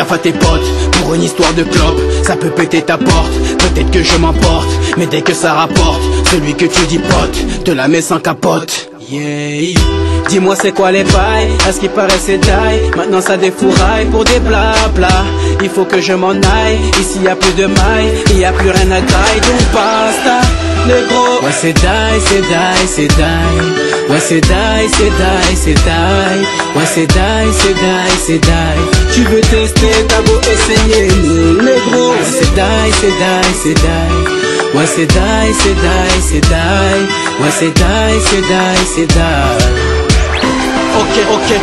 gaffe à tes potes, pour une histoire de clope, ça peut péter ta porte. Peut-être que je m'emporte, mais dès que ça rapporte, celui que tu dis pote, te la met sans capote. Yeah. Dis-moi c'est quoi les bails, à ce qui paraît c'est die. Maintenant ça défouraille pour des blabla. Il faut que je m'en aille, ici y a plus de mailles, y a plus rien à taille. Donc basta, les gros. Ouais c'est die, c'est die, c'est die. Ouais c'est die, c'est die, c'est die. Ouais c'est die, c'est die, c'est die. Tu veux tester, t'as beau essayer, les gros. Ouais c'est die, c'est die, c'est die. Ouais c'est die, c'est die, c'est die. Ouais c'est die, c'est die, c'est die.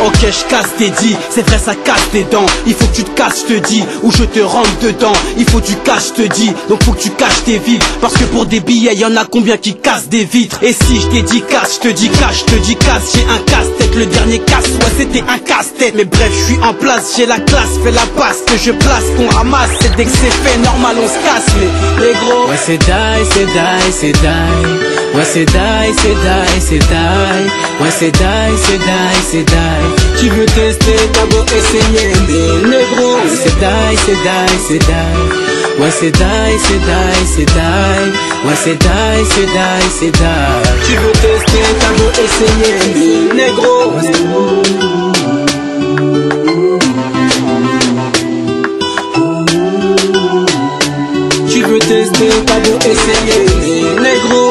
Ok, je casse tes dits, c'est vrai ça casse tes dents. Il faut que tu te casses, je te dis, ou je te rentre dedans. Il faut du cash, je te dis, donc faut que tu caches tes vides. Parce que pour des billets, y'en a combien qui cassent des vitres. Et si je t'ai dit casse, je te dis cash, je te dis casse. J'ai un casse-tête, le dernier casse, ouais c'était un casse-tête. Mais bref, je suis en place, j'ai la classe, fais la passe, que je place, qu'on ramasse. C'est dès que c'est fait, normal on se casse, mais les gros. Ouais c'est die, c'est die, c'est die. Ouais c'est die, c'est die, c'est die. Ouais c'est die, c'est die, c'est die. Tu veux tester, t'as beau essayer, mais négro. C'est die, c'est die, c'est die. Ouais c'est die, c'est die, c'est die. Ouais c'est die, c'est die, c'est die. Tu veux tester, t'as beau essayer, mais négro. Tu veux tester, t'as beau essayer, mais négro.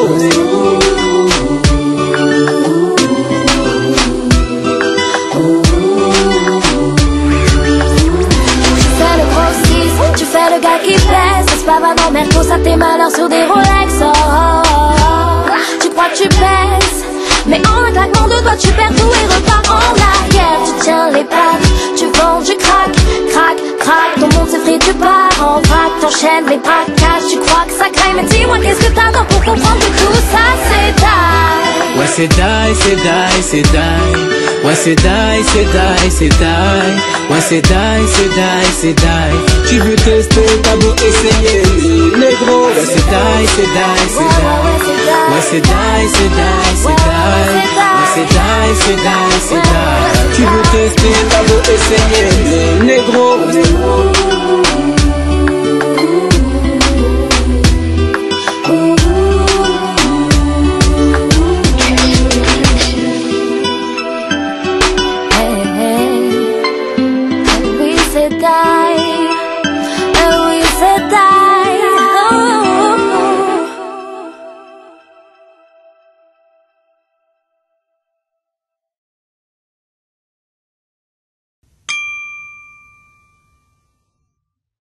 Le gars qui plaise, c'est pas vraiment merco, ça tes malheurs sur des Rolex. Oh, oh, oh. Tu crois que tu pèses, mais en un claquement de doigts tu perds tout et repars en arrière. Tu tiens les pattes, tu vends du crack, crack, crack. Ton monde s'effrite, tu pars en vrac, t'enchaînes les braquages. Tu crois que ça craint, mais dis-moi qu'est-ce que t'attends pour comprendre que tout ça c'est die. Ouais c'est die, c'est die, c'est die. Ouais c'est die, c'est die, c'est die. Ouais c'est die, c'est die, c'est die. Tu veux tester, t'as beau essayer, négro. Ouais c'est die, c'est die, c'est die. Ouais c'est die, c'est die, c'est die. Ouais c'est die, c'est die, c'est die. Tu veux tester, t'as beau essayer, négro.